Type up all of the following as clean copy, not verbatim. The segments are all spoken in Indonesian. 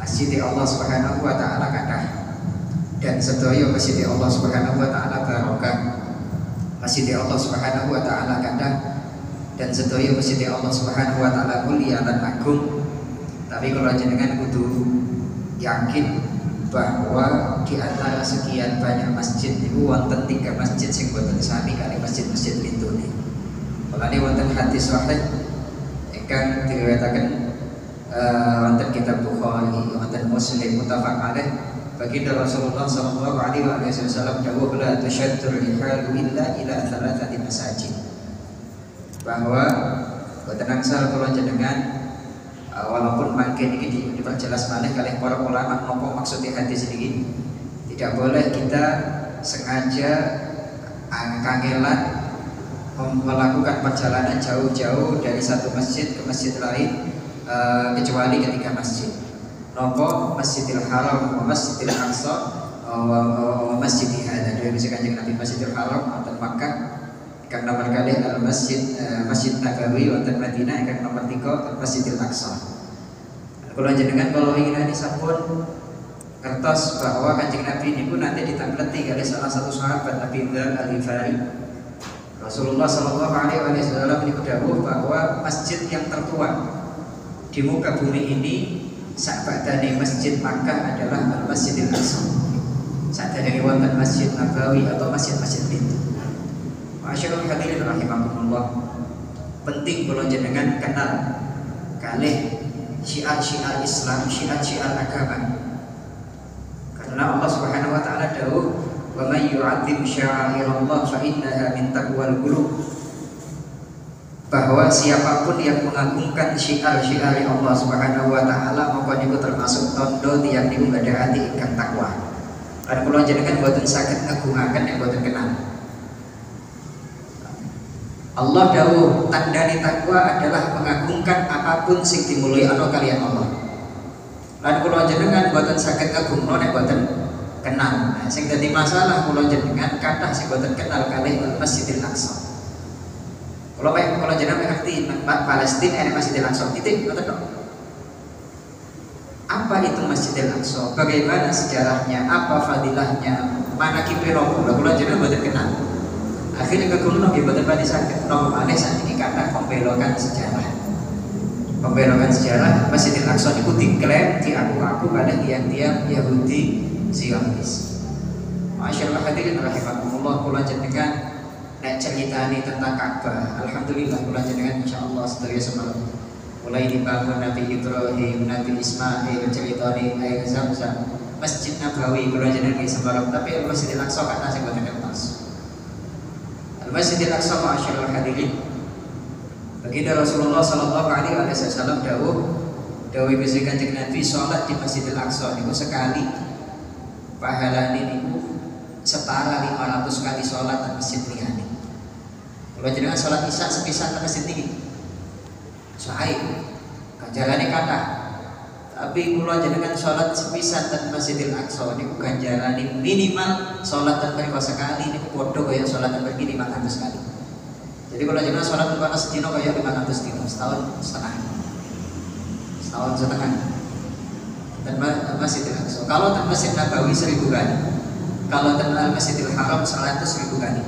masjid Allah Subhanahu wa taala kathah dan sedaya masjid Allah Subhanahu wa taala barokah. Masjid Allah Subhanahu wa taala kathah dan sedaya masjid Allah Subhanahu wa taala mulia dan agung. Tapi kalau jenengan kudu yakin bahwa di antara sekian banyak masjid itu wonten 3 masjid sing boten sami kali masjid-masjid lintune. Mulane wonten hadis sahih ingkang diriwayataken wonten kitab Bukhari, wonten Muslim muttafaq alaih, baginda Rasulullah sallallahu alaihi wasallam dawuh la tashaddul rihalu illa ila 3 masajid. Bahwa boten angsal kula jenengan walaupun mungkin ini diperjelas malih kalih para ulama napa maksud hadis ini. Tidak boleh kita sengaja kangelan melakukan perjalanan jauh-jauh dari satu masjid ke masjid lain kecuali ketika masjid. Napa Masjidil Haram wa Masjidil Aqsa wa Masjid hadza dari Kanjeng Nabi Masjidil Haram wonten Makkah, ingkang nomor kalih al Masjid Masjid Nabawi wonten Madinah, ingkang nomor 3 Masjidil Aqsa. Kula jenengan kalau ingin sampun kertas bahwa Kanjeng Nabi ini pun nanti ditampleti oleh salah satu sahabat Abi Dzar Al-Ghifari. Rasulullah sallallahu alaihi wasallam ini dawuh bahwa masjid yang tertua di muka bumi ini sakbadane Masjid Makkah adalah Al-Masjidil Aqsa. Sadaya wonten Masjid Nabawi atau masjid-masjid itu. Masyaallah hadirin rahimakumullah. Penting kula jenengan kenal kalih syiar-syiar Islam, syiar-syiar agama. Karena Allah Subhanahu wa taala dawuh, "Wa may yu'azzim sya'airallah fa innaha min taqwal qulub." Bahwa siapapun yang mengagungkan syiar-syiar Allah Subhanahu wa taala maka niku termasuk tondo tiyang niku gadhah ati ingkang takwa. Lan kula jenengan boten saged ngagungaken nek boten kenal. Allah dawuh tandane takwa adalah mengagungkan apapun sing dimulyakno kaliyan Allah. Lan kula jenengan boten saged ngagungno nek boten kenal. Nah, sing dadi masalah kula jenengan kathah sing boten kenal kalih Masjidil Aqsa. Kalau jenengan mengerti Palestina ada Masjidil Aqsa, titik, ngoten tok. Apa itu Masjidil Aqsa? Bagaimana sejarahnya? Apa fadilahnya? Mana kipiro? Kalau jenengan boten kenal. Akhirnya kegunung nggih boten pati saged napa maneh sakniki kata pembelokan sejarah. Pembelokan sejarah Masjidil Aqsa niku diklaim diaku-aku kalih tiyang-tiyang Yahudi Zionis. Masyaallah hadirin rahimakumullah, kula jenengan nek ceritani tentang Ka'bah, alhamdulillah kula jenengan insyaallah sedaya semalam mulai dibangun Nabi Ibrahim, Nabi Ismail, ceritani air Zam-Zam, Masjid Nabawi kula jenengan semalam, tapi Masjidil Aqsa kan sing boten kertas. Masjidil Aqsa masyaallah hadirin. Baginda Rasulullah sallallahu alaihi wasallam dawuh bisi Kanjeng Nabi salat di Masjidil Aqsa niku sekali pahalane niku setara 500 kali salat di masjid liyane. Kalau jenengan salat isya sepisan ke masjid ini, sahih, ganjarane kathah. Tapi kula jenengan salat sepisan ten Masjidil Aqsa niku ganjarane minimal salat ten mriku sekali niku padha kaya salat ten mriki 500 kali. Jadi kalau jenengan salat ten kono sedina kaya 500 dina, setahun setengah. Ten Masjidil Aqsa. Kalau ten Masjid Nabawi 1000 kali. Kalau ten Masjidil Haram 100.000 kali.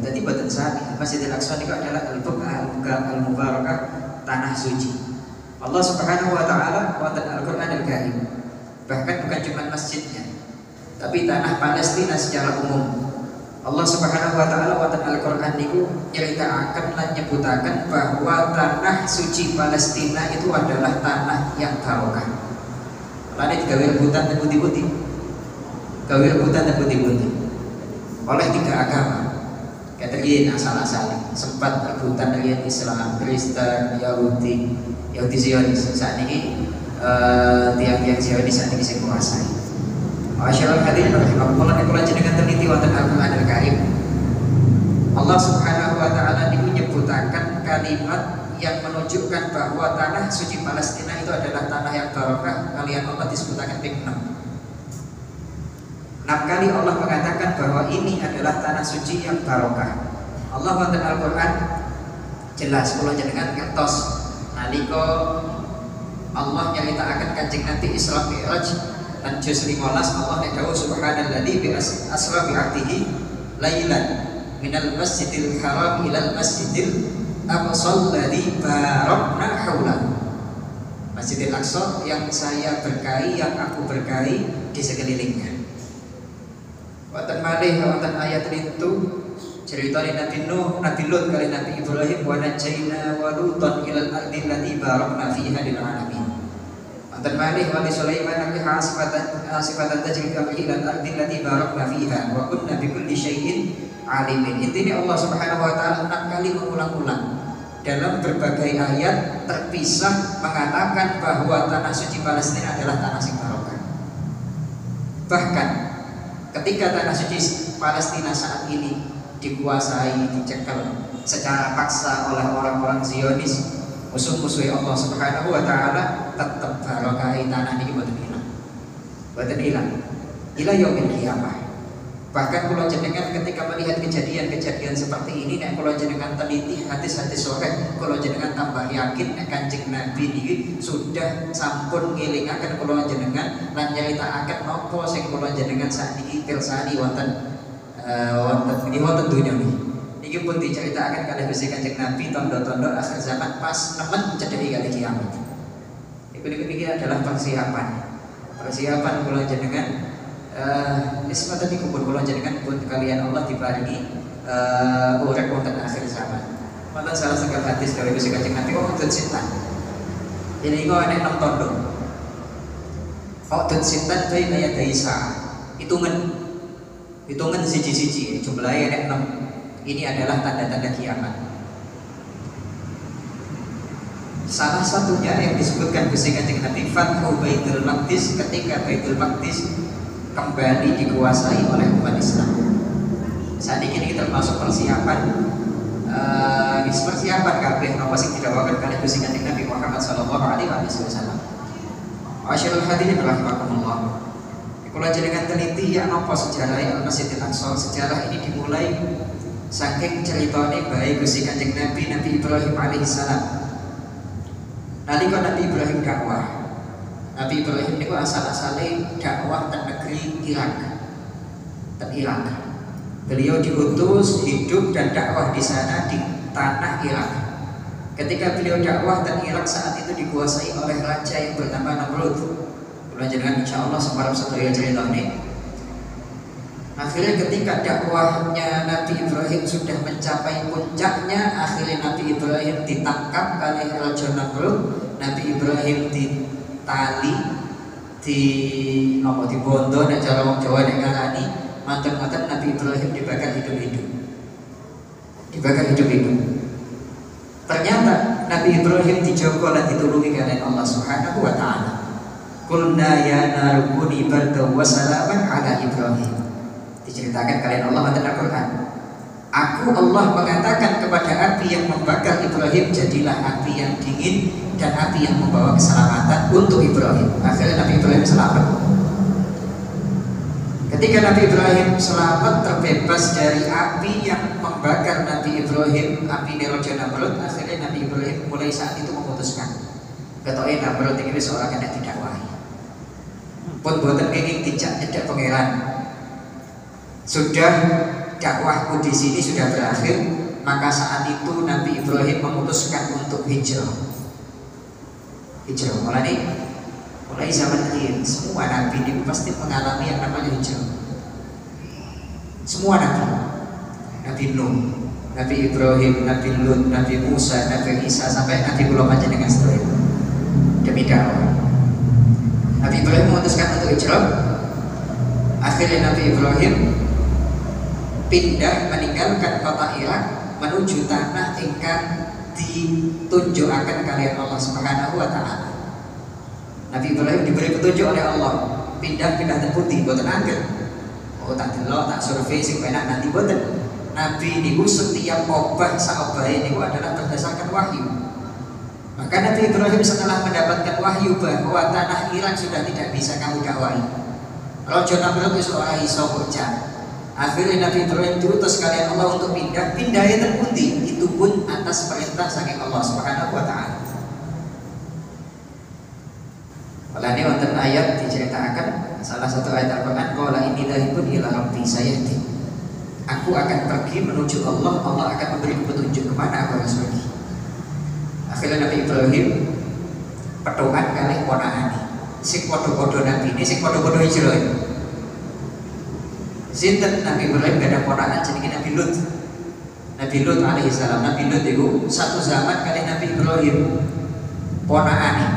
Jadi boten sami. Masjidil Aqsa niku adalah al-mubarakah, tanah suci. Allah Subhanahu wa taala wonten Al-Qur'an Al-Karim. Bahkan bukan cuma masjidnya, tapi tanah Palestina secara umum. Allah Subhanahu wa taala wonten Al-Qur'an niku nyeritakaken lan nyebutaken bahwa tanah suci Palestina itu adalah tanah yang barokah. Lalu digawe rebutan dan putih-putih. Gawe rebutan dan putih-putih oleh 3 agama. Kategori asal-asal sempat rebutan dengan Islam, Kristen, Yahudi Zionis. Saat ini tiang-tiang Zionis saat ini saya kuasai. Masyaallah hadirin rahimakumullah, kula jenengan teliti wonten Al-Qur'an Al-Karim. Allah Subhanahu wa taala niku nyebutaken kalimat yang menunjukkan bahwa tanah suci Palestina itu adalah tanah yang barokah. Kalian Allah disebutaken ping 6. 6 kali Allah mengatakan bahwa ini adalah tanah suci yang barokah. Allah wonten Al-Qur'an jelas kula jenengan ngertos nalika nyeritakan Kanjeng Nabi Isra Mi'raj lan juz 15 Allah nek dawuh subhanalladzi bi asra bi 'abdihi lailan minal masjidil haram ilal masjidil aqsal ladzi barakna haula. Masjidil Aqsa yang saya berkahi, yang aku berkahi di sekelilingnya. Wonten malih wonten ayat itu ceritane Nabi Nuh, Nabi Lut kali Nabi Ibrahim wa najjayna wa lutan ilal ardi allati barakna fiha lil alamin. Wonten malih wa Sulaiman nabi sifatan tajri bi ilal ardi allati barakna fiha wa kunna bi kulli syai'in alimin. Intinya Allah Subhanahu wa taala 6 kali mengulang-ulang dalam berbagai ayat terpisah mengatakan bahwa tanah suci Palestina adalah tanah sing barokah. Bahkan ketika tanah suci Palestina saat ini dikuasai, dicekal secara paksa oleh orang-orang Zionis, musuh-musuh Allah Subhanahu wa taala, tetap barokahi tanah niki mboten ilang. Mboten ilang. Ila yaumil qiyamah. Bahkan kula jenengan ketika melihat kejadian-kejadian seperti ini, nek kula jenengan teliti hadis-hadis sahih, kula jenengan tambah yakin nek Kanjeng Nabi niki sudah sampun ngelingaken kula jenengan lan nyaritakaken napa sing kula jenengan sakniki pirsani wonten wonten dunya niki. Niki pun diceritakan kalih Gusti Kanjeng Nabi tondo-tondo akhir zaman pas nemen cedhaki kali kiamat. Niki adalah persiapan kula jenengan nisbah tadi kumpul kula jenengan pun kalian Allah diparingi urip wonten akhir zaman. Wonten salah setunggal hadis dari Gusti Kanjeng Nabi Uqdud Sintan. Ini kok ana 6 tondo. Uqdud Sintan baina yaday sa'ah. Hitungan siji-siji jumlahnya ada 6. Ini adalah tanda-tanda kiamat. Salah satunya yang disebutkan Gusti Kanjeng Nabi Fathu Baitul Maqdis, ketika Baitul Maqdis kembali dikuasai oleh umat Islam. Saat ini termasuk persiapan kabeh napa sing didhawuhaken kalih Gusti Kanjeng Nabi Muhammad sallallahu alaihi wasallam. Asyarul hadirin rahimakumullah. Kula jenengan teliti ya napa sejarah Al-Masjidil Aqsa. Sejarah ini dimulai saking ceritane bae Gusti Kanjeng Nabi Ibrahim alaihissalam. Nalika Nabi Ibrahim dakwah, Nabi Ibrahim itu asal-asalnya dakwah di negeri Irak. Beliau diutus hidup dan dakwah di sana di tanah Irak. Ketika beliau dakwah dan Irak saat itu dikuasai oleh raja yang bernama Namrud. Kula jenengan insyaallah semarang sedaya ceritane. Akhirnya ketika dakwahnya Nabi Ibrahim sudah mencapai puncaknya, akhirnya Nabi Ibrahim ditangkap oleh Raja Namrud. Nabi Ibrahim ditali, dibondo nek cara wong Jawa nek ngarani, manten-manten Nabi Ibrahim dibakar hidup-hidup. Ternyata Nabi Ibrahim dijogo lan ditulungi oleh Allah Subhanahu wa taala. Qulna ya narukuni bardan wa salaman ala Ibrahim. Diceritakan kalian Allah dalam Al-Quran. Aku Allah mengatakan kepada api yang membakar Ibrahim, jadilah api yang dingin dan api yang membawa keselamatan untuk Ibrahim. Akhirnya Nabi Ibrahim selamat. Ketika Nabi Ibrahim selamat terbebas dari api yang membakar Nabi Ibrahim, api Raja Namrud, akhirnya Nabi Ibrahim mulai saat itu memutuskan, ketoke Namrud ini seorang yang tidak wahi. Pun boten kenging tidak pangeran. Sudah dakwahku di sini sudah berakhir, maka saat itu Nabi Ibrahim memutuskan untuk hijrah. Mulai zaman ini semua nabi ini pasti mengalami yang namanya hijrah. Semua Nabi Nuh, Nabi Ibrahim, Nabi Lut, Nabi Musa, Nabi Isa sampai Nabi Muhammad dengan seterusnya. Demi dakwah. Nabi Ibrahim memutuskan untuk hijrah. Akhirnya Nabi Ibrahim pindah meninggalkan kota Irak menuju tanah ingkang ditunjukaken kalian Allah Subhanahu wa taala. Nabi Ibrahim diberi petunjuk oleh Allah, pindah teputi boten angel. Oh tak delok, tak survei sing penak nanti boten. Nabi niku setiap obah saobahe niku adalah berdasarkan wahyu. Maka Nabi Ibrahim setelah mendapatkan wahyu bahwa tanah Irak sudah tidak bisa kamu dakwahi, Raja Namrud wis ora iso bocah. Akhirnya Nabi Ibrahim diutus kalian Allah untuk pindah ya terpundi, itu pun atas perintah saking Allah Subhanahu wa taala. Walane wonten ayat diceritakan salah satu ayat Al-Qur'an qala inni dhahibun ila rabbi sayahdi. Aku akan pergi menuju Allah, Allah akan memberi petunjuk kemana aku harus pergi. Akhirnya Nabi Ibrahim pedoman kali ponakane. Sing padha-padha Nabi ini sing padha-padha hijrah. Sinten Nabi Ibrahim gak ada ponakan jenenge Nabi Lut. Nabi Lut alaihi salam. Nabi Lut itu satu zaman kali Nabi Ibrahim ponakane.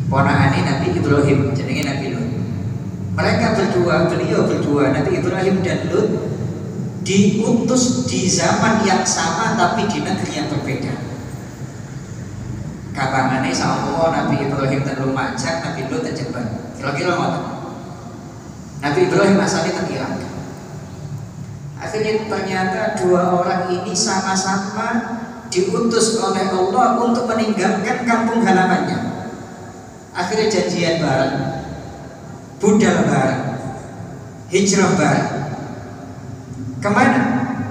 Ponakane Nabi Ibrahim jenenge Nabi Lut. Mereka berdua, beliau berdua, Nabi Ibrahim dan Lut diutus di zaman yang sama tapi di negeri yang berbeda. Kapanane sama Nabi Ibrahim dan Lumajang, Nabi Lut dan Jember. Kira-kira ngoten. Nabi Ibrahim asalnya dari Irak. Akhirnya ternyata dua orang ini sama-sama diutus oleh Allah untuk meninggalkan kampung halamannya. Akhirnya janjian bareng, budal bareng, hijrah bareng. Kemana?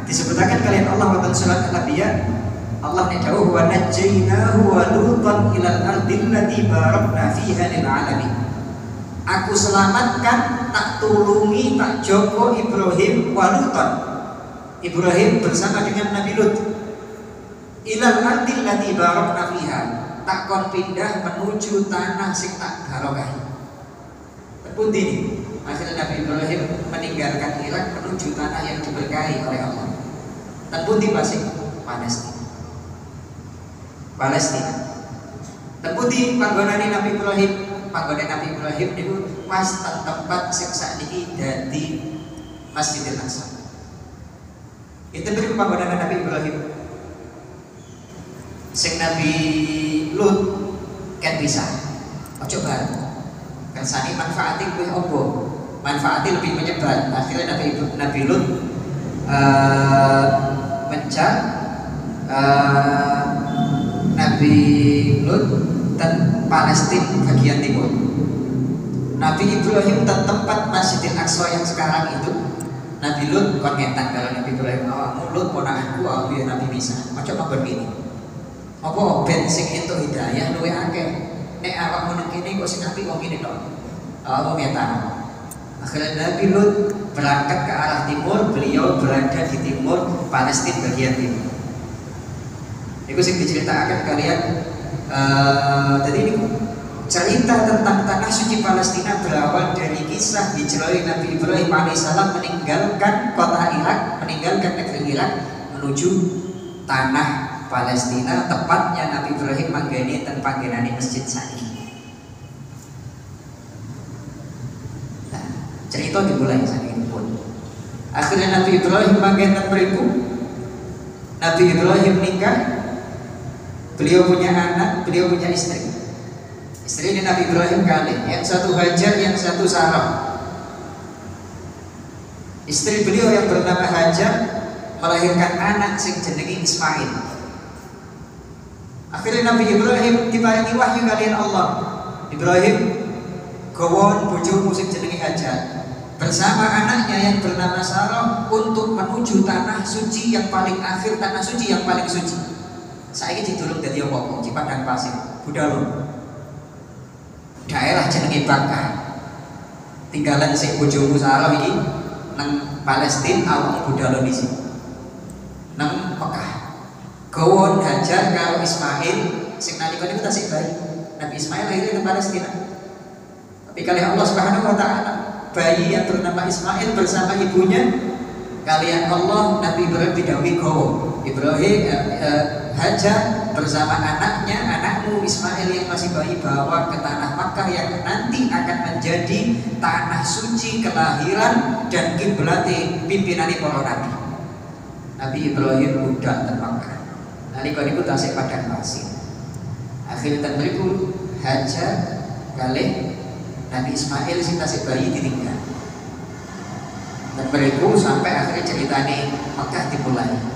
Disebutkan kalian Allah wa surat Al-Anbiya. Allah nida'uhu wa najjaynahu wa lutan ilal ardil ladhi barakna fiha lil alamin. Aku selamatkan, tak tulungi, tak jogo Ibrahim wa lutan. Ibrahim bersama dengan Nabi Lut ilal ardil ladhi barakna fiha. Tak kon pindah menuju tanah sing tak barokah. Terpundi ini. Akhirnya Nabi Ibrahim meninggalkan Irak menuju tanah yang diberkahi oleh Allah. Terpundi pasing Palestina. Palestina. Terpundi panggonane Nabi Ibrahim. Panggonan Nabi Ibrahim itu pas tempat sing sakniki dadi Masjidil Aqsa. Itu beri panggonan Nabi Ibrahim. Sing Nabi Lut kan bisa. Coba kersane manfaatnya lebih opo, manfaatnya lebih menyebar. Akhirnya Nabi Lut mencak Nabi Lut dan Palestina bagian timur. Nabi Ibrahim dan tempat Masjidil Aqsa yang sekarang itu. Nabi Lut kon ngetan kalau Nabi Ibrahim awakmu Lut ponakanku aku ya Nabi bisa. Macam apa begini? Apa ben sing entuk hidayah luwe akeh. Nek awakmu nang kene kok sing apik wong kene tok. Awakmu ngetan. Akhirnya Nabi Lut berangkat ke arah timur, beliau berada di timur Palestina bagian timur. Itu sing diceritakan kalian. Jadi ini cerita tentang tanah suci Palestina berawal dari kisah hijrah Nabi Ibrahim alaihissalam meninggalkan kota Irak, meninggalkan negeri Irak menuju tanah Palestina, tepatnya Nabi Ibrahim manggani dan panggenane masjid Sani. Nah, cerita dimulai saat ini pun. Akhirnya Nabi Ibrahim manggen beriku. Nabi Ibrahim nikah. Beliau punya anak, beliau punya istri. Istri ini Nabi Ibrahim kali, yang satu Hajar, yang satu Sarah. Istri beliau yang bernama Hajar melahirkan anak sing jenenge Ismail. Akhirnya Nabi Ibrahim diparingi wahyu kalian Allah. Ibrahim gawon bojomu sing jenenge Hajar bersama anaknya yang bernama Sarah untuk menuju tanah suci yang paling akhir, tanah suci yang paling suci. Saiki didulung dadi apa? Di padang pasir, Budalon. Daerah jenenge Bakah. Tinggalan sing bojomu Sarah iki nang Palestina, awakmu Budalon di sini. Nang Mekah. Gawon Hajar karo Ismail sing nalika niku tasik bayi. Nabi Ismail lahir di Palestina. Tapi kali Allah Subhanahu wa taala, bayi yang bernama Ismail bersama ibunya kalian Allah Nabi Ibrahim didhawuhi gawon. Ibrahim Hajar bersama anaknya, anakmu Ismail yang masih bayi bawa ke tanah Makkah yang nanti akan menjadi tanah suci kelahiran dan kiblat pimpinan para nabi. Nabi Ibrahim budak di Makkah. Nalika niku tasik padang pasir. Akhirnya ten mriku Hajar kalih Nabi Ismail sing tasik bayi ditinggal. Dan mriku sampai akhirnya ceritane Makkah dimulai.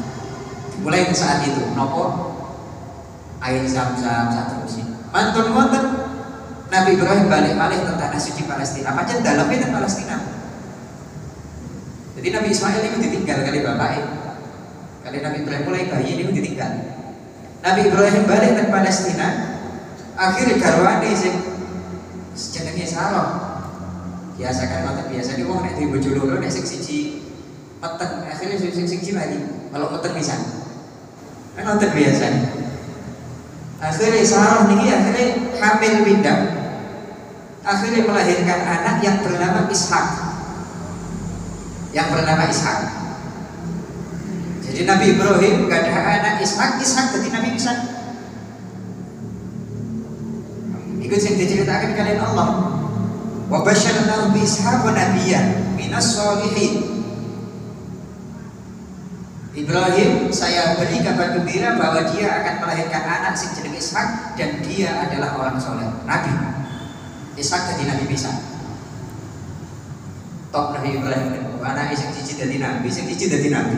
Mulai saat itu, nopo air Zam-Zam seterusnya. Mantun wonten Nabi Ibrahim balik malih ke tanah suci Palestina. Pancen dalamnya dan Palestina. Jadi Nabi Ismail itu ditinggal kali bapaknya. Kali Nabi Ibrahim mulai bayi ini ditinggal. Nabi Ibrahim balik ke Palestina. Akhirnya garwane sing jenenge Sarah. Biasa kan ngoten biasa di wong nek duwe bojo loro nek sing siji meten akhirnya sing siji mari kalau meten pisan. Kan ngoten biasa. Akhirnya Sarah niki akhirnya hamil pindah. Akhirnya melahirkan anak yang bernama Ishak. Yang bernama Ishak. Jadi Nabi Ibrahim gak ada anak Ishak jadi Nabi pisan. Ikut yang diceritakan kalian Allah. Wa basyarnahu bi Ishaq wa nabiyyan minas sholihin. Ibrahim saya beri kabar gembira bahwa dia akan melahirkan anak sing jenenge Ishak dan dia adalah orang soleh, nabi. Ishak jadi nabi bisa. Top Nabi Ibrahim anak sing siji jadi nabi, sing siji jadi nabi.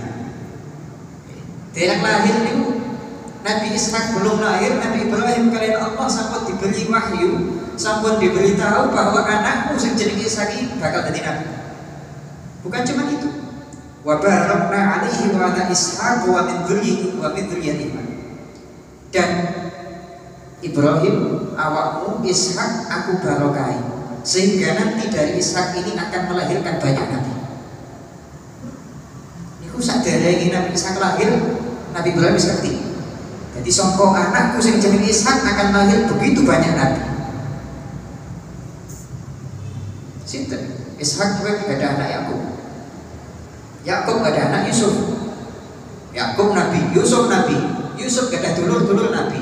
Derek lahir niku Nabi Ishak belum lahir, Nabi Ibrahim kalian Allah sampun diberi wahyu, sampun diberitahu bahwa anakmu sing jenenge Ishak bakal jadi nabi. Bukan cuma itu. Wa barakna alaihi wa ala Ishaq wa min dzurriyyatihi. Dan Ibrahim awakmu Ishak aku barokai sehingga nanti dari Ishak ini akan melahirkan banyak nabi. Niku saderenge Nabi Ishak lahir, Nabi Ibrahim wis ngerti. Jadi sangka anakku sing jenenge Ishak akan lahir begitu banyak nabi. Sinten? Ishak kuwi gak ada anak Yakub. Yakub gak ada anak Yusuf. Yakub nabi, Yusuf nabi. Yusuf gak ada dulur-dulur nabi.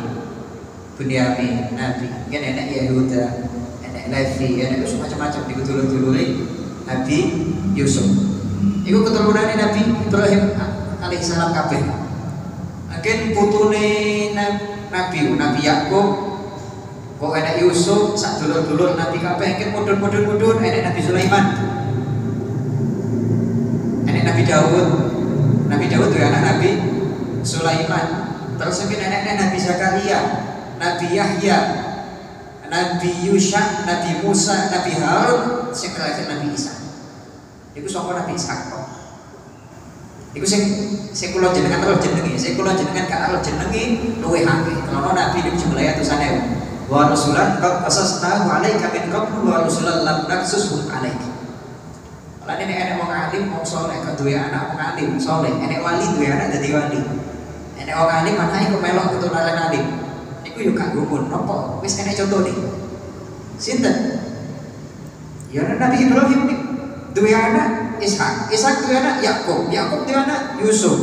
Bunyamin nabi. Kan anak Yahuda, anak Levi, anak Yusuf macam-macam di dulur-dulure Nabi Yusuf. Iku keturunannya Nabi Ibrahim alaihissalam kabeh. Agen putune Nabi Yakub, kok anak Yusuf, sak dulur-dulur Nabi kabeh, agen mudun anak Nabi Sulaiman. Nabi Daud itu anak Nabi Sulaiman. Terus mungkin anak-anak Nabi Zakaria, Nabi Yahya, Nabi Yusha, Nabi Musa, Nabi Harun, sing terakhir Nabi Isa. Iku sapa Nabi Ishak kok. Iku sing kula jenengan terus jenenge, sing kula jenengan gak terus jenenge luwih akeh. Karena Nabi niku jumlahe atusane. Wa rasulan qad qasasnahu 'alaika min qablu wa rasulan lam naqsushum 'alaika. Lah nek enek wong alim, wong saleh duwe anak wong alim, saleh, enek wali duwe anak dadi wali. Enek wong alim anake kok melok keturunan alim. Niku yo gak gumun, napa? Wis enek contone. Sinten? Ya Nabi Ibrahim niku duwe anak Ishak, Ishak duwe anak Yakub, Yakub duwe anak Yusuf.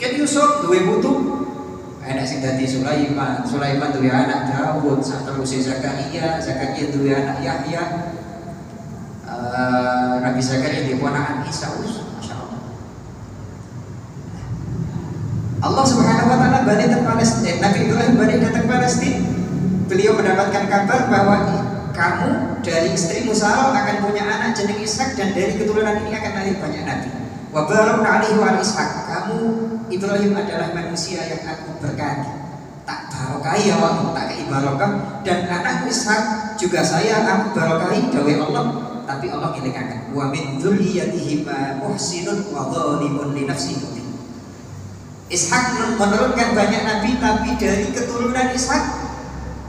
Ken Yusuf duwe putu enek sing dadi Sulaiman, Sulaiman duwe anak Daud, saterusé Zakaria, Zakaria duwe anak Yahya. Nabi Zakaria di ponakan Isa, masya Allah. Allah Subhanahu Wa Taala balik ke Palestina. Nabi Ibrahim balik datang Palestina. Beliau mendapatkan kabar bahwa kamu dari istrimu Sarah akan punya anak jeneng Ishak dan dari keturunan ini akan lahir banyak nabi. Wa barakna alaihi wa ala Ishaq. Kamu Ibrahim adalah manusia yang aku berkati. Tak barokai ya Allah, tak kei barokah dan anakku Ishak juga saya aku barokai dawuh Allah. Tapi Allah ngilingaken wa min dzurriyyatihi ma muhsinun wa dhalimun li nafsihi. Ishak menurunkan banyak nabi tapi dari keturunan Ishak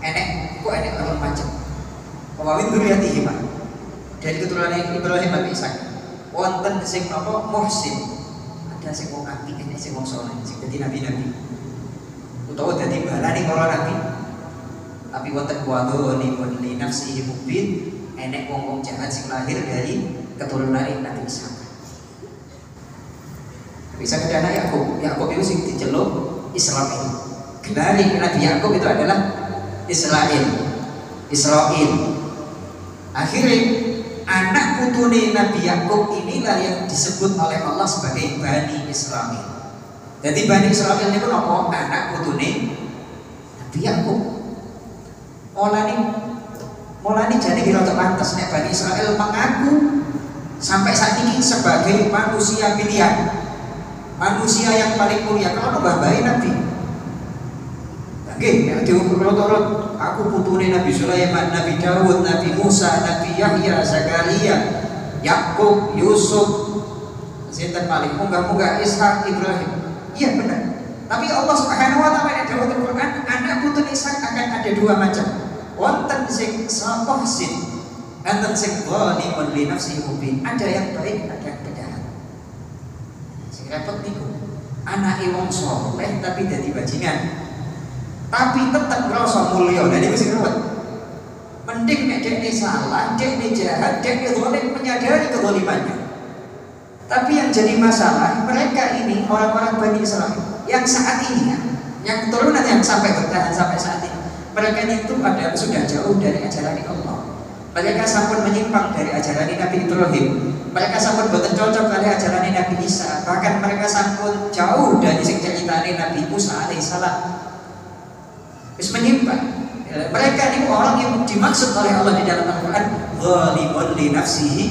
enek orang macam. Wa min dzurriyyatihi ma dari keturunan Ibrahim Nabi Ishak wonten sing napa muhsin. Ada sing wong apik, enek sing wong saleh, sing dadi nabi-nabi. Utawa dadi balane para nabi. Tapi wonten wa dhalimun li nafsihi mubin. Enek wong jahat sing lahir dari keturunan Nabi Ishak. Bisa ada anak Yakub. Yakub itu sing diceluk Israil. Gelare Nabi Yakub itu adalah Israil. Akhirnya anak putune Nabi Yakub inilah yang disebut oleh Allah sebagai Bani Israil. Jadi Bani Israil itu apa? Anak putune Nabi Yakub. Mulane jane kira pantes nek Bani Israel mengaku sampai saat ini sebagai manusia pilihan, manusia yang paling mulia. Kalau mbah-mbahe Nabi, nggih nek diurut-urut aku putune Nabi Sulaiman, Nabi Daud, Nabi Musa, Nabi Yahya, Zakaria, Yakub, Yusuf, sinten paling munggah-munggah Ishak, Ibrahim. Iya benar. Tapi Allah Subhanahu Wa Taala dalam Al-Quran anak putune Ishak akan ada dua macam. wonten sing muhsin, wonten sing zalimun li nafsihi mubin. Ada yang baik, ada yang penjahat. Sing repot niku. Anake wong saleh tapi dadi bajingan. Tapi tetep ngrasa mulya. Lah niku sing repot. Mending nek dekne salah, dekne jahat, dekne zalim menyadari kezalimannya. Tapi yang jadi masalah mereka ini orang-orang Bani Israil yang saat ini ya, yang keturunan yang sampai bertahan sampai saat ini, mereka itu sudah jauh dari ajaran Allah. Mereka sampun menyimpang dari ajaran Nabi Ibrahim. Mereka sampun boten cocok kali ajaran Nabi Isa. Bahkan mereka sampun jauh dari sing ceritane Nabi Musa alaihissalam. Wis menyimpang. Mereka ini orang yang dimaksud oleh Allah di dalam Al-Quran zalimun li nafsihi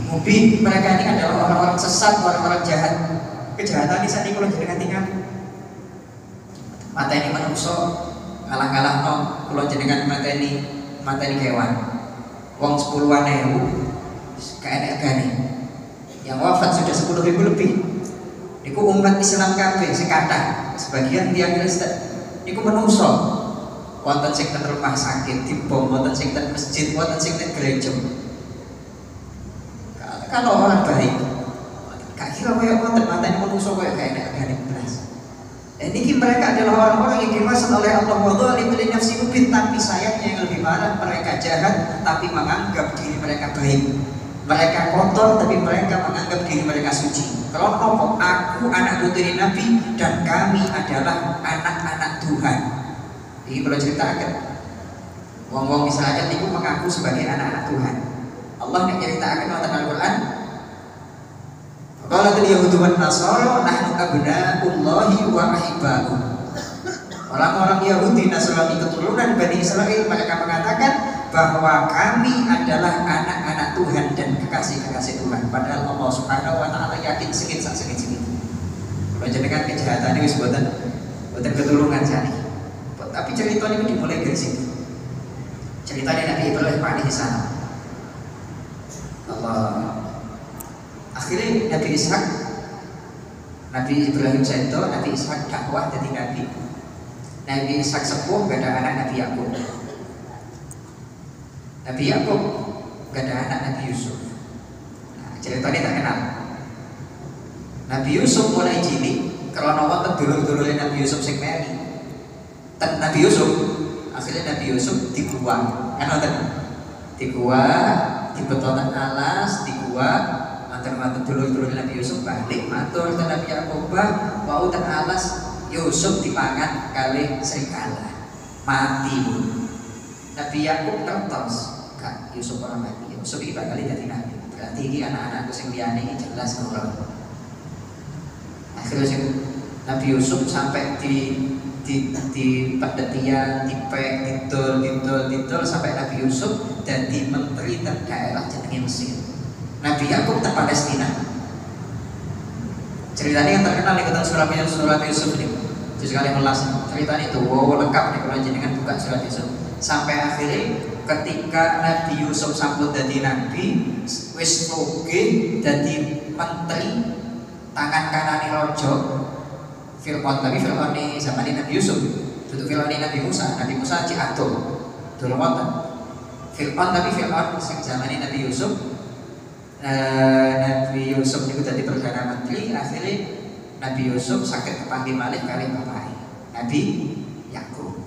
mubin. Mereka ini adalah orang-orang sesat, orang-orang jahat. Kejahatan ini saat ini kalau jenengan tinggal mata ini manusia ngalah-ngalah no, kalau jenengan mata ini hewan. Wong 10.000 kayak gani yang wafat sudah 10.000 lebih. Iku umat Islam kabeh sekata sebagian tiang Kristen. Iku manusia. Wonten sing ten rumah sakit dibom, wonten sing ten masjid, wonten sing ten gereja. Kalau orang baik, gak kira kaya wonten matane manusa kaya gak belas. Ini mereka adalah orang-orang yang dimaksud oleh Allah wa dzalimun li nafsihi mubin, tapi sayangnya yang lebih parah mereka jahat tapi menganggap diri mereka baik. Mereka kotor tapi mereka menganggap diri mereka suci. Kalau apa? Aku anak putri Nabi dan kami adalah anak-anak Tuhan. Ini kalau ceritakan, wong-wong Israel itu mengaku sebagai anak-anak Tuhan. Allah yang ceritakan dalam Al-Quran. Qalatul Yahudu wan Nasara nahnu abna'ullahi wa ahibba'u. Orang-orang Yahudi Nasrani keturunan Bani Israel mereka mengatakan bahwa kami adalah anak-anak Tuhan dan kekasih-kekasih Tuhan. Padahal Allah Subhanahu wa taala yakin sengit. Kalau jenengan kejahatan ini buatan keturunan jani. Tapi ceritanya itu dimulai dari situ. Ceritanya Nabi Ibrahim alaihissalam. Allah. Akhirnya Nabi Ishak, Nabi Ibrahim Saito, Nabi Ishak dakwah jadi Nabi. Nabi Ishak sepuh gak ada anak Nabi Yakub. Nabi Yakub gak ada anak Nabi Yusuf. Nah, ceritanya tak kenal. Nabi Yusuf mulai cilik karena wonten dulur-dulure Nabi Yusuf sing meri. Nabi Yusuf, akhirnya Nabi Yusuf dibuang, kan nonton? Dibuang, dibetonan alas, dibuang, mantan dulur-dulur Nabi Yusuf balik, matur dan Nabi Yakub mau dan alas Yusuf dipangan kali serigala, mati pun. Nabi Yakub tertos, kak Yusuf orang mati, Yusuf ini bakal jadi Nabi. Berarti ini anak-anakku yang liane ini jelas orang. Akhirnya Nabi Yusuf sampai di pendetian, dipek, didol sampai Nabi Yusuf jadi menteri dan daerah jenenge Mesir. Nabi Yakub ke Palestina. Ceritanya yang terkenal di tentang surat Yusuf ini. Sekali melas ceritanya itu lengkap nih kalau jenengan buka surat Yusuf. Sampai akhirnya ketika Nabi Yusuf sampun jadi nabi, wis oke jadi menteri tangan kanan rojo Fir'aun, tapi Fir'aun ini zaman Nabi Yusuf. Duduk Fir'aun ini Nabi Musa ciatur dulu wonten. Fir'aun tapi Fir'aun zaman Nabi Yusuf. Nabi Yusuf itu jadi perdana menteri. Akhirnya Nabi Yusuf sakit kepanggil malih kali bapaknya Nabi Yakub.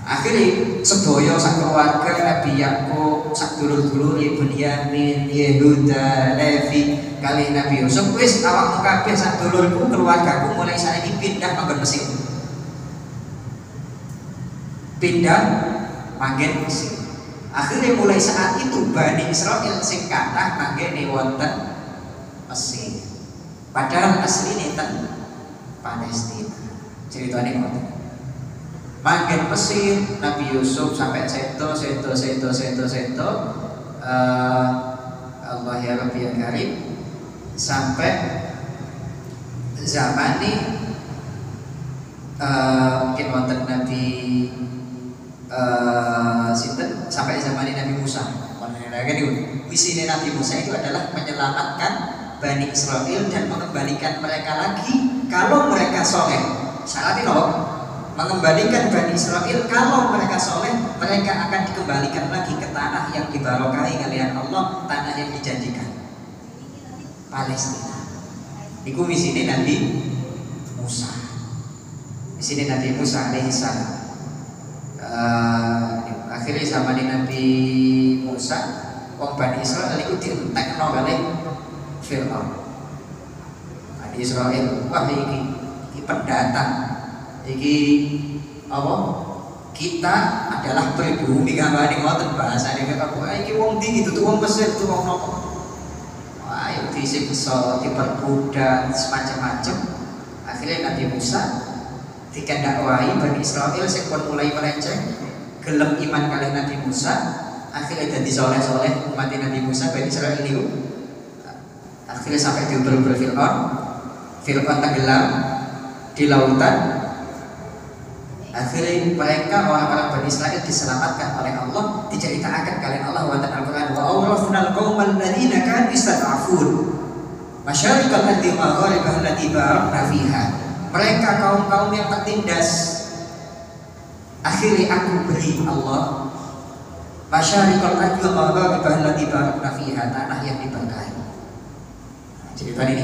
Akhirnya sedaya sak keluarga Nabi Yakub, sak dulur-dulur Bunyamin, Yehuda, Levi kali Nabi Yusuf wis awakmu kabeh sak dulurku keluargaku mulai saiki pindah manggon Mesir. Pindah manggen Mesir. Akhirnya mulai saat itu Bani Israil sing kathah manggene wonten Mesir. Padahal asline ten Palestina. Ceritane ngoten. Manggen Mesir, Nabi Yusuf sampai seto. Allah ya Rabbi ya Karim sampai zaman ini mungkin wonten Nabi sinten sampai zaman Nabi Musa. Misi Nabi Musa itu adalah menyelamatkan Bani Israil dan mengembalikan mereka lagi kalau mereka soleh. Syaratnya loh, mengembalikan Bani Israil kalau mereka soleh, mereka mereka akan dikembalikan lagi ke tanah yang dibarokahi kalian Allah, tanah yang dijanjikan, Palestina. Iku misine Nabi Musa. Di sini Nabi Musa alaihissalam. Akhirnya zaman Nabi Musa, wong Bani Israel itu dientekno kalih Fir'aun. Bani Israel, wah iki pendatang, iki apa? Kita adalah pribumi, gamane ngoten bahasane kok iki wong ndi itu tuh wong Mesir tuh wong nopo. Wah, itu disiksa, diperbudak, semacam-macam. Akhirnya Nabi Musa dikendakwahi Bani Israel sing pun mulai melenceng, gelem iman kali Nabi Musa, akhirnya jadi soleh-soleh umat Nabi Musa. Bani Israel itu akhirnya sampai diuber-uber Fir'aun tenggelam di lautan. Akhirnya mereka orang-orang Bani Israel diselamatkan oleh Allah, diceritakan kalian Allah wa ta'ala Al-Quran, wa awrafnal qawmal ladina kan istad'afun masyarikal ardi wa gharibah allati barakna fiha. Mereka kaum-kaum yang tertindas, akhirnya aku beri Allah masyarikal ardi wa gharibah allati barakna fiha, tanah yang diberkahi. Cerita ini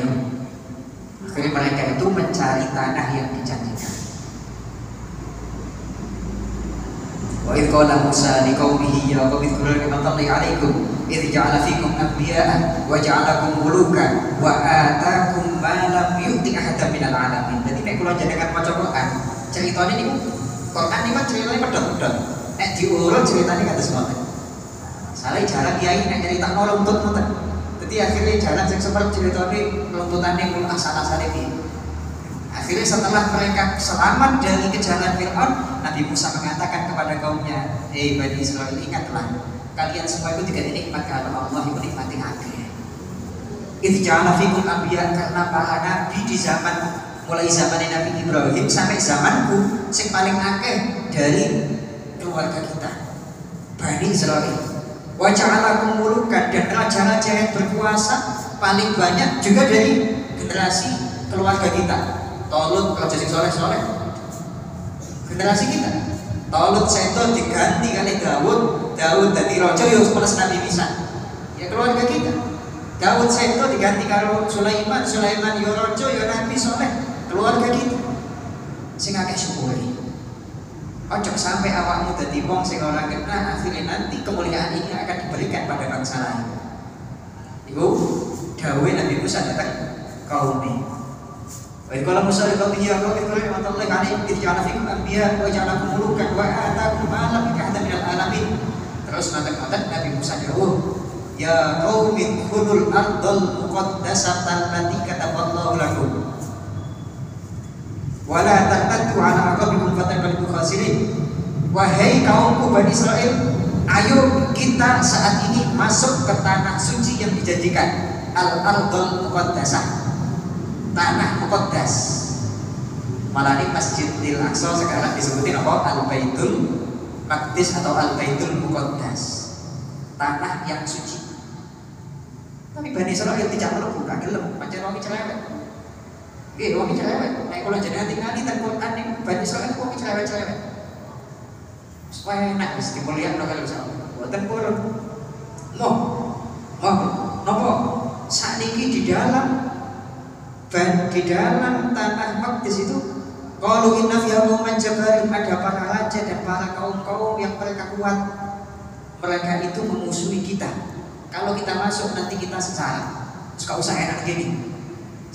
akhirnya mereka itu mencari tanah yang dijanjikan. Wa idh qala Musa liqaumihi ya qaumi dzkuru ni'matallahi 'alaikum idh ja'ala fikum anbiya'a wa ja'alakum mulukan wa ataakum ma lam yu'ti ahadan minal 'alamin. Dadi nek kula jenengan maca Quran, ceritane niku Quran niku ceritane pedhot-pedhot. Nek diurut ceritane kados ngoten. Salah jarang kiai nek nyeritakno runtut ngoten. Dadi akhirnya jarang sing seperti ceritane runtutane kula asal-asale piye. Akhirnya setelah mereka selamat dari kejaran Fir'aun, Nabi Musa mengatakan kepada kaumnya, hei Bani Israel, ingatlah, kalian semua itu tidak dinikmat karena Allah, itu nikmati akeh. Itu ja'ala fikum anbiya, karena para nabi di zaman, mulai zaman Nabi Ibrahim sampai zamanku, yang paling akeh dari keluarga kita, Bani Israel. Wa ja'alakum mulukan, dan raja-raja yang berkuasa paling banyak juga dari generasi keluarga kita. Tolut raja sing soleh-soleh, generasi kita. Tolut seto diganti kali Daud dari raja yang sepelas Nabi Isa, ya keluarga kita. Daud seto diganti karo Sulaiman ya raja ya Nabi soleh, keluarga kita. Sing akeh syukuri. Ojo sampai awakmu dadi wong sing ora kena, akhirnya nanti kemuliaan ini akan diberikan pada bangsa lain. Iku dawuh Nabi Musa datang kaum ini. Baik kalau Musa liqaumihi ya qaumi dzkuru ni'matallahi 'alaikum idh ja'ala fikum anbiya wa ja'alakum mulukan wa ataakum ma lam yu'ti ahadan minal 'alamin. Terus nanti Nabi Musa dawuh, ya qaumi khudul ardal muqaddasatan allati kataballahu lakum wa la tartaddu 'ala aqabikum fatanqalibu khasirin. Wahai kaumku Bani Israel, ayo kita saat ini masuk ke tanah suci yang dijanjikan, al-ardal muqaddasah, tanah muqaddas. Malah ini Masjidil Aqsa sekarang disebutin apa? Al-Baitul Maqdis atau Al-Baitul Muqaddas, tanah yang suci. Tapi Bani Israil tidak melebu, gak gelem, pancen wong cerewet. Nggih, wong cerewet. Nek kula jenengan tingali ten Quran ning Bani Israil wong cerewet-cerewet. Supaya enak wis dimulyakno kali Allah. Mboten purun. Napa? Sakniki di dalam tanah Maqdis itu, kalau inna fiha qauman jabbarin, ada para raja dan para kaum-kaum yang mereka kuat. Mereka itu memusuhi kita. Kalau kita masuk nanti kita secara, suka usah enak gini.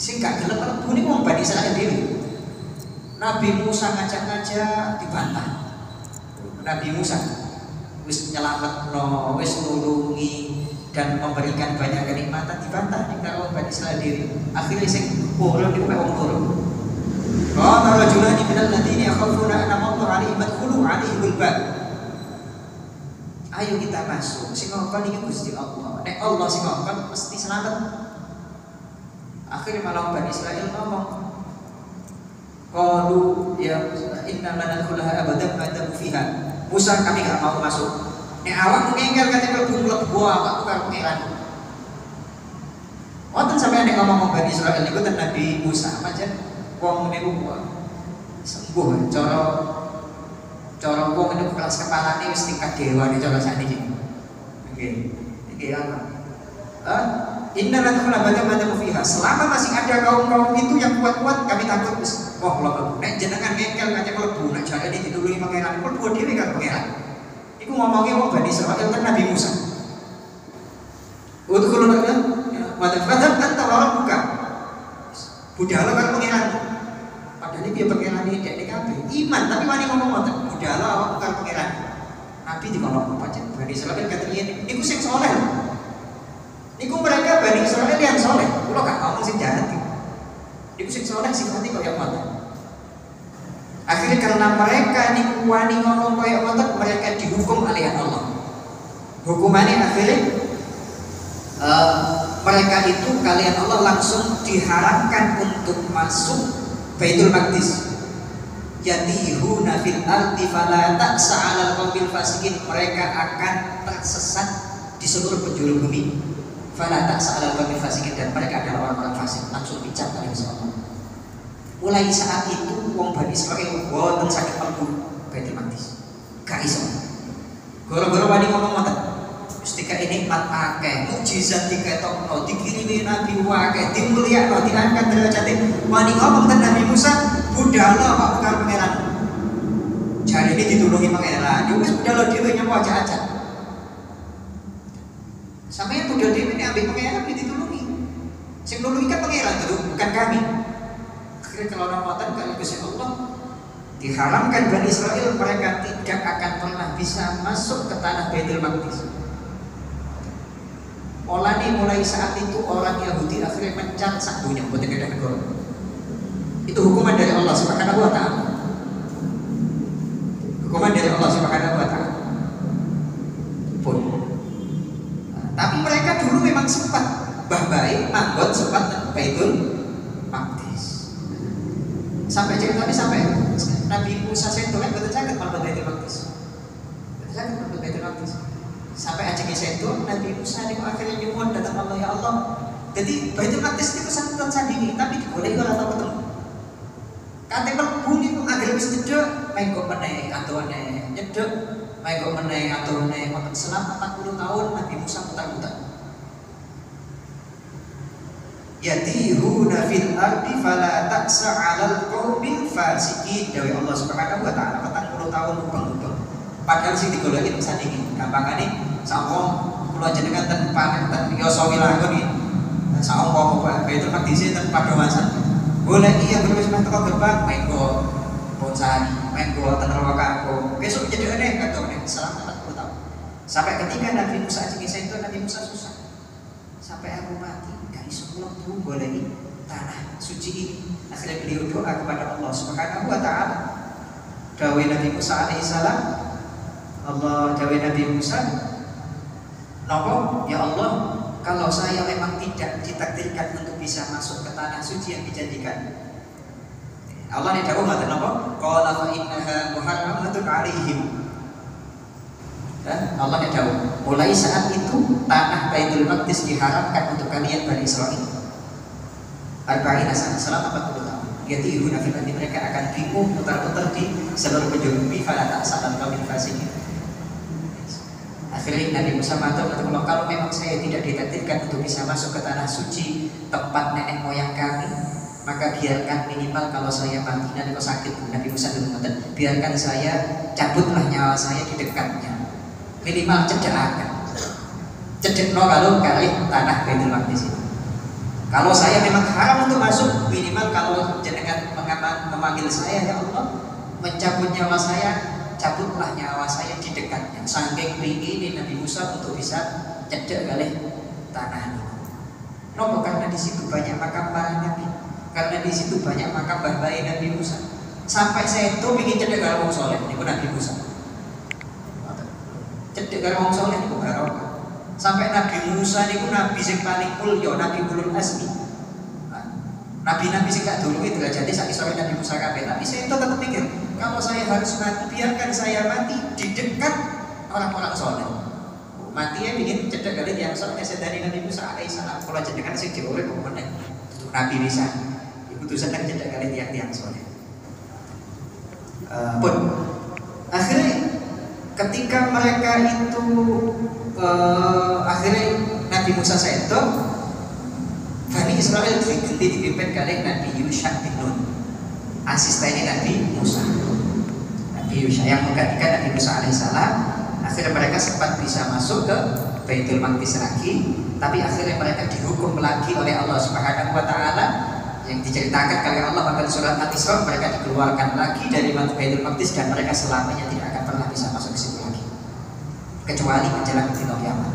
Sing gak gelem mlebu niku wong Bani Israil dhewe. Nabi Musa ngajak-ngajak dibantah. Nabi Musa wis nyelametno, wis nulungi dan memberikan banyak kenikmatan, dibantah ning karo Bani Israil diri. Akhirnya sing purun niku mek wong loro. Qala rajulani minal ladina yakhafuna anama Allah 'alaihim adkhulu 'alaihimul bab. Ayo kita masuk, sing ngongkon iki Gusti Allah. Nek Allah sing ngongkon mesti selamat. Akhirnya malah Bani Israil ngomong, qalu ya inna lanadkhulaha abadan ma damu fiha. Musa, kami gak mau masuk. Nek awak ngengkel kate mlebu awak karo pangeran. Wonten sampeyan nek ngomong Bani Israil niku ten Nabi Musa pancen wong niku sembuh cara Cara wong itu kelas kepalane wis tingkat dewa nih cara sakniki. Nggih. Nggih apa? Inna lanakuna bagaimana fiha. Selama masih ada kaum-kaum itu yang kuat-kuat, kami takut wis. Wah, kalau nek jenengan ngengkel kate mlebu nek jarene ditulungi pangeran, mlebu dhewe kan pangeran. Iku ngomongnya wong Bani Israil kan Nabi Musa. Udkhulul jannah wa tafadhal anta wa rabbuka. Budhala kan pangeran. Padahal iki pangeran iki dek kabeh. Iman tapi wani ngomong ngoten. Budhala awak bukan pangeran. Nabi dikono pancen Bani Israil kate ngene. Niku sing saleh. Niku mereka Bani Israil yang soleh. Kulo gak ngomong sing jahat. Niku sing soleh sifate koyo ngoten. Akhirnya karena mereka niku wani ngomong koyo ngoten, mereka dihukum oleh Allah. Hukumannya akhirnya mereka itu kalian Allah langsung diharamkan untuk masuk Baitul Maqdis. Yatihuna fil ardi fala ta'sa 'alal qaumil fasikin. Mereka akan tersesat di seluruh penjuru bumi. Fala ta'sa 'alal qaumil fasikin, dan mereka adalah orang-orang fasik, langsung dicap oleh Allah. Mulai saat itu wong Bani Israil boten saged mlebu Baitul Maqdis. Gak iso. Gara-gara wani ngomong ngoten. Ketika nikmat akeh, mukjizat diketokno, dikirimi nabi akeh, dimulyakno, diangkat derajate. Wani ngomong ten Nabi Musa, budhalo kok karo pangeran. Jarine ditulungi pangeran. Yo wis budhalo dhewe nyawa aja-aja. Sampeyan budhal dhewe nek ambek pangeran ditulungi. Sing nulungi kan pangeran, bukan kami. Akhirnya kalau Ramadan kali Gusti Allah diharamkan Bani Israil, mereka tidak akan pernah bisa masuk ke tanah Baitul Maqdis. Mulai saat itu orang Yahudi akhirnya mencat sak dunia buat negara negara. Itu hukuman dari Allah Subhanahu wa taala. Hukuman dari Allah Subhanahu wa taala. Pun. Tapi mereka dulu memang sempat bahbae manggon sempat Baitul Maqdis. Sampai ceritanya sampai Nabi Musa itu kan betul sangat manggon Baitul Maqdis. Betul sangat manggon Baitul Maqdis. Sampai aja kisah itu Nabi Musa itu akhirnya nyuwun datang Allah, ya Allah. Jadi Baitul Maqdis itu sangat sandingi, tapi boleh ora tau ketemu. Kate mlebu niku agar wis cedhek, mengko meneh atone nyedhek, mengko meneh atone wonten selama 40 tahun Nabi Musa mutar-mutar. Yatihuna fil ardi fala ta'sa 'alal qaumil fasiqin. Dewe Allah Subhanahu wa taala 40 tahun ubang-ubang. Padahal sing digoleki sandingi. Gampangane sawong kula jenengan ten panen ten Yoso Wilangun iki. Sawong kok Baitul Maqdis ten Padowasan. Boleh iya wis meh teko gerbang mengko Bonsari, mengko ten Rawakarko. Besok jedene katone selama 40 tahun. Sampai ketika Nabi Musa ajeng itu Nabi Musa susah. Sampai aku mati gak iso mlebu boleh tanah suci ini. Akhirnya beliau doa kepada Allah Subhanahu wa taala. Dawe Nabi Musa alaihissalam, Allah dawai Nabi Musa, "Napa? Ya Allah, kalau saya memang tidak ditakdirkan untuk bisa masuk ke tanah suci yang dijanjikan." Allah ini dawuh ngoten napa? Qala fa innaha muharramatun 'alaihim. Dan Allah ini dawuh, mulai saat itu tanah Baitul Maqdis diharamkan untuk kalian Bani Israil. Arba'ina sana selama 40 tahun. Yatihuna fil ardi, mereka akan bingung mutar-mutar di seluruh penjuru bumi, fala ta'sal qaumil fasiqin. Akhirnya Nabi Musa matur, kalau memang saya tidak ditakdirkan untuk bisa masuk ke tanah suci tempat nenek moyang kami, maka biarkan minimal kalau saya mati dan kalau sakit, Nabi Musa dulu matur, biarkan saya cabutlah nyawa saya di dekatnya, minimal cederakan, cedekno kalau kali tanah Baitul Maqdis itu. Kalau saya memang haram untuk masuk, minimal kalau jenengan memanggil saya, ya Allah, mencabut nyawa saya, cabutlah nyawa saya di dekatnya. Saking ini Nabi Musa untuk bisa cedek kali tanah ini. Kenapa? Karena di situ banyak makam para nabi. Karena di situ banyak makam bayi Nabi Musa. Sampai saya itu ingin cedek kali wong soleh, ini Nabi Musa. Cedek kali wong soleh ini barokah. Sampai Nabi Musa ini nabi yang paling mulia, Nabi ulul azmi. Nabi-nabi sing gak dulu itu jadi sak isore Nabi Musa kabeh. Tapi saya itu tetap mikir, kalau saya harus mati, biarkan saya mati di dekat orang-orang soleh. Mati ya bikin cedek kali yang soleh dari Nabi Musa alaihissalam. Kalau cedekan sing diurip kok meneh. Nabi bisa. Iku tuh sedang cedek kali tiang-tiang soleh. Pun akhirnya ketika mereka itu akhirnya Nabi Musa itu Bani Israel diganti dipimpin oleh Nabi Yusha bin Nun, asistennya Nabi Musa. Nabi Yusha yang menggantikan Nabi Musa alaihissalam. Akhirnya mereka sempat bisa masuk ke Baitul Maqdis lagi, tapi akhirnya mereka dihukum lagi oleh Allah Subhanahu wa taala yang diceritakan oleh Allah pada surat Al-Isra. Mereka dikeluarkan lagi dari Baitul Maqdis dan mereka selamanya tidak akan pernah bisa masuk ke situ lagi kecuali menjelang dino kiamat.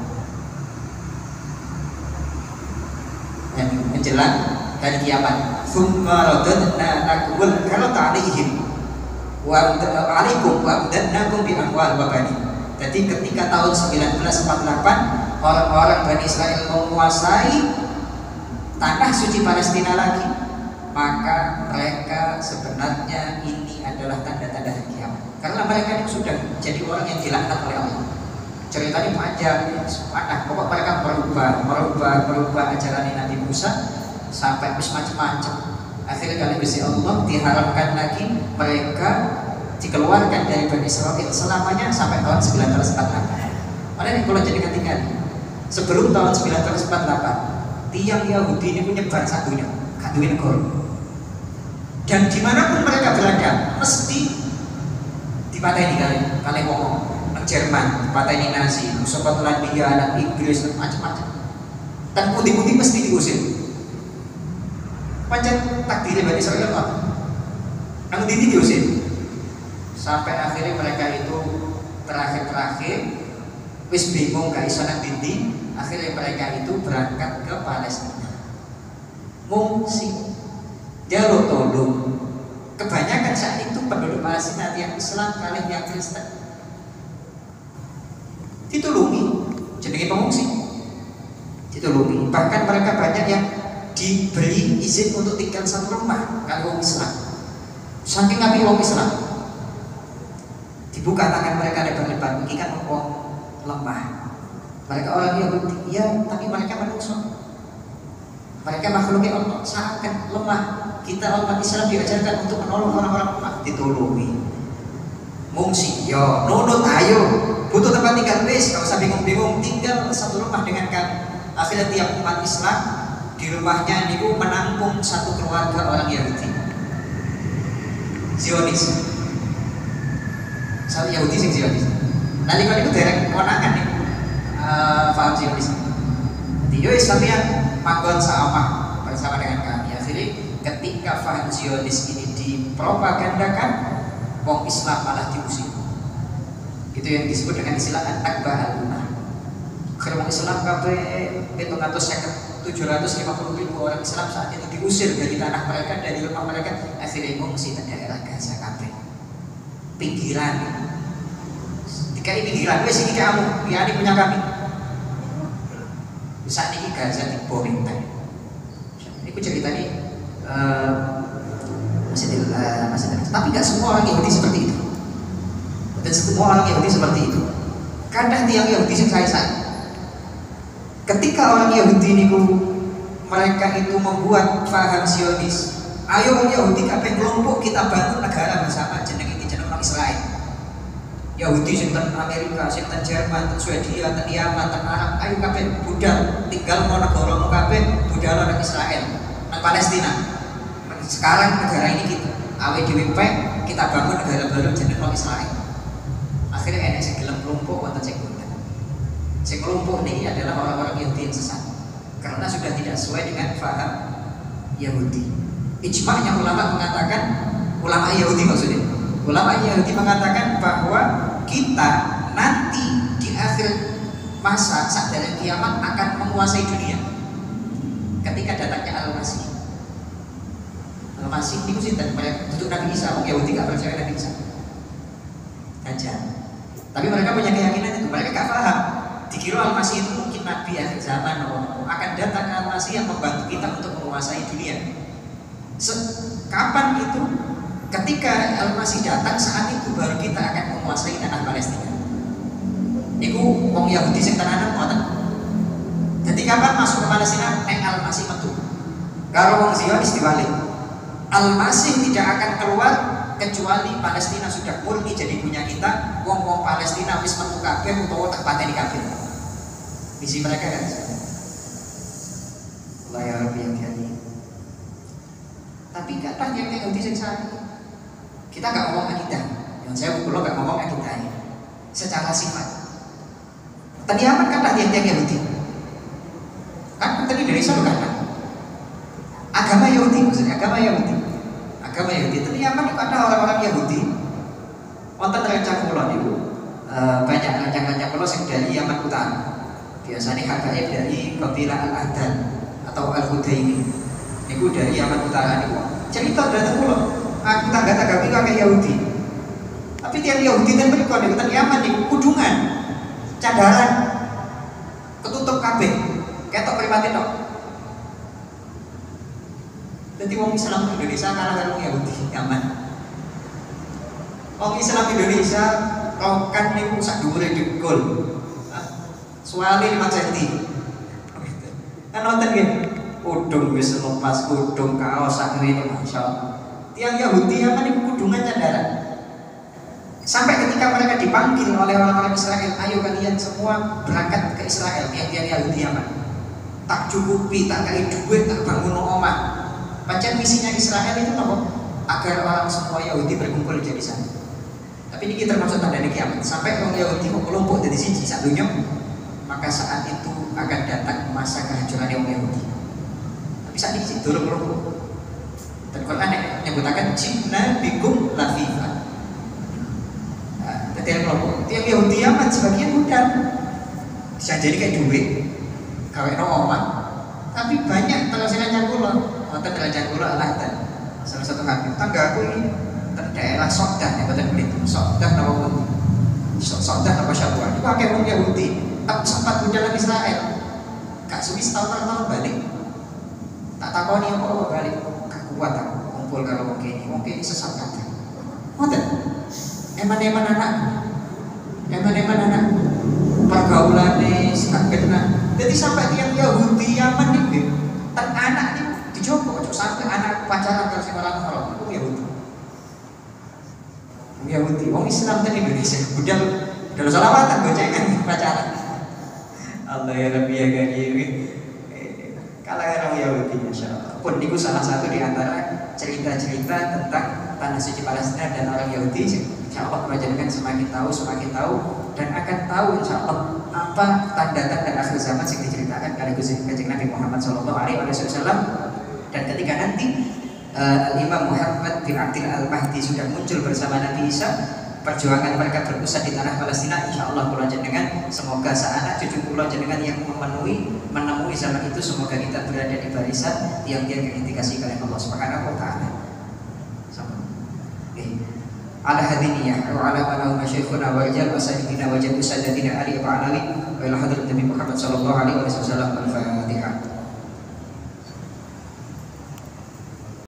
Dan menjelang hari kiamat, tsumma radadna lakumul karata 'alaihim wa alaikum wa amdadnakum bi amwal wa banin. Jadi ketika tahun 1948 orang-orang Bani Israel menguasai tanah suci Palestina lagi, maka mereka sebenarnya ini adalah tanda-tanda hari kiamat. Karena mereka sudah jadi orang yang dilaknat oleh Allah. Ceritanya panjang, pokok mereka merubah ajaran Nabi Musa sampai macam-macam. Akhirnya kali Gusti Allah diharamkan lagi mereka dikeluarkan dari Bani Israel selamanya sampai tahun 1948. Makanya kalau jadi tinggal sebelum tahun 1948, tiang Yahudi ini punya bar satunya, kaduin negara. Dan dimanapun mereka berada, mesti dipatahi kali ngomong. Jerman, dipatahi Nazi, Skotlandia, anak Inggris, macam-macam. Dan putih-putih mesti diusir. Macam takdirnya Bani Israel apa? Nang ini diusir. Sampai akhirnya mereka itu terakhir wis bingung gak iso nang dindi, akhirnya mereka itu berangkat ke Palestina. Mungsi jalur tolong. Kebanyakan saat itu penduduk Palestina yang Islam kalian yang Kristen ditulungi, jadi pengungsi ditulungi. Bahkan mereka banyak yang diberi izin untuk tinggal satu rumah kalau orang Islam. Saking nabi orang Islam dibuka tangan mereka lebar-lebar, ini kan orang lemah. Mereka orang Yahudi, ya, tapi mereka manusia. Mereka makhluknya Allah, sangat lemah. Kita umat Islam diajarkan untuk menolong orang-orang lemah, ditolongi. Mungsi, yo, nunut, ayo, butuh tempat tinggal, please, gak usah bingung-bingung, tinggal satu rumah dengan kami. Akhirnya tiap umat Islam di rumahnya niku menampung satu keluarga orang Yahudi, Zionis. Satu Yahudi sing Zionis. Nanti kalau itu derek kewenangan nih, paham Zionis. Jadi yo Islamiyah manggon sama bersama dengan kami. Akhirnya ketika paham Zionis ini dipropagandakan, wong Islam malah diusir. Itu yang disebut dengan istilah an-nakbah al-ummah. Karena Islam kabeh 750.000 orang Islam saat itu diusir dari tanah mereka, dari rumah mereka, akhirnya mengungsi ke daerah Gaza kabeh. Pinggiran. Dikai pinggiran wis iki kamu, ya ini punya kami. Saat ini Gaza dibombing tadi. Ini ku ceritanya masih tapi nggak semua orang Yahudi seperti itu. Dan semua orang Yahudi seperti itu. Kadang tiang Yahudi saya. Ketika orang Yahudi niku mereka itu membuat paham Zionis, ayo orang Yahudi kabeh kelompok kita bangun negara bersama jeneng ini jeneng orang Israel. Yahudi sing ten Amerika, sing ten Jerman, ten Swedia, ten Yaman, ten Arab, ayo kabeh budal tinggal mau negara kabeh budal orang Israel nang Palestina. Sekarang negara ini kita bangun negara baru jeneng orang Israel. Akhirnya enak sing gelem kelompok wonten sing boten. Sing kelompok ini adalah orang-orang Yahudi yang sesat karena sudah tidak sesuai dengan paham Yahudi. Ijma'nya ulama mengatakan, ulama Yahudi maksudnya, ulama Yahudi mengatakan bahwa kita nanti di akhir masa saat dari kiamat akan menguasai dunia ketika datangnya Al-Masih. Al-Masih itu sih dan untuk Nabi Isa, orang Yahudi gak percaya Nabi Isa aja. Tapi mereka punya keyakinan itu, mereka gak paham. Dikira Al-Masih itu mungkin Nabi akhir zaman akan datang Al-Masih yang membantu kita untuk menguasai dunia. Kapan itu? Ketika Al-Masih datang, saat itu baru kita akan menguasai tanah Palestina. Iku wong Yahudi sing tenanan ngoten. Jadi kapan masuk ke Palestina? Nek Al-Masih metu. Karo wong Zionis diwalik. Al-Masih tidak akan keluar kecuali Palestina sudah murni jadi punya kita, wong Palestina wis metu kabeh utawa tak pateni kabeh. Visi mereka kan Allah ya Rabbi yang hati. Tapi kata yang Yahudi sing kita nggak ngomong akidah, yang saya pulau nggak ngomong akidahnya secara sifat. Tadi aman kata tiang-tiang Yahudi kan tadi Indonesia bukan kan? Agama Yahudi, maksudnya agama Yahudi tadi aman itu ada orang-orang Yahudi wonten rencang kulon itu banyak rencang-rencang kulon yang dari Yaman Utara, biasanya habaib dari kabilah Al-Ahdan atau Al-Hudaini itu dari Yaman Utara itu cerita dari kulon aku tangga-tangga itu kayak Yahudi, tapi tiang Yahudi dan mereka itu tadi Yaman itu kudungan cadaran ketutup kabeh ketok primatin dok. Jadi orang Islam Indonesia kalah dengan Yahudi Yaman. Orang Islam Indonesia rokan niku sak dhuwure degol. Suwale 5 cm. Kan nonton nggih. Kudung wis lepas kudung kaos sak ngene masyaallah. Tiang Yahudi Yaman niku kudungan cadaran. Sampai ketika mereka dipanggil oleh orang-orang Israel, ayo kalian semua berangkat ke Israel, tiang-tiang Yahudi Yaman. Tak cukupi, tak kali duit, tak bangun omah. Pancen misinya Israel itu apa? Agar orang semua Yahudi berkumpul jadi sana. Tapi ini termasuk tanda kiamat. Sampai orang Yahudi mau kelompok dari sini sak dunia, maka saat itu akan datang masa kehancuran orang Yahudi. Tapi saat ini turun kelompok. Dan Quran menyebutkan jinna bikum lafifa. Detail kelompok. Tiap Yahudi Yaman sebagian mudah. Bisa jadi kayak duit, kawin omah. Tapi banyak terasilan cangkulon. Wonten derajat kula Al-Ahdan. Salah satu habib tangga aku ini daerah Sokdah, ya betul begitu. Sokdah nama pun. Sokdah nama Syabwan. Itu akeh wong Yahudi. Tak sempat budal Israel. Kak suwi setahun balik. Tak takoni apa balik. Kak kuat aku kumpul karo wong kene sesat kabeh. Ngoten. Eman-eman anak. Pergaulane sak kena. Jadi sampai tiang Yahudi Yaman niku tak anak niku dicoba ojo sampai anak pacaran karo sing ora haram. Itu Yahudi. Wong Islam ten Indonesia budal selawatan gocengan pacaran. Allah ya Rabbi ya Ghani. Kalau orang Yahudi insyaallah. Pun niku salah satu di antara cerita-cerita tentang tanah suci Palestina dan orang Yahudi. Insyaallah penjenengan semakin tahu dan akan tahu insyaallah apa tanda-tanda akhir zaman yang diceritakan kali Kanjeng Nabi Muhammad sallallahu alaihi wasallam. Dan ketika nanti Imam Muhammad bin Abdul Al-Mahdi sudah muncul bersama Nabi Isa, perjuangan mereka berpusat di tanah Palestina, insya Allah kula jenengan semoga seanak cucu kula jenengan yang menemui zaman itu, semoga kita berada di barisan tiang-tiang yang dikasih oleh Allah Subhanahu wa taala. Ala hadiniyah wa ala mana masyayikhuna wa rijal wa sayyidina wa jaddu sayyidatina Ali wa Alawi wa ila hadrat Nabi Muhammad sallallahu alaihi wasallam. Al-Fatihah.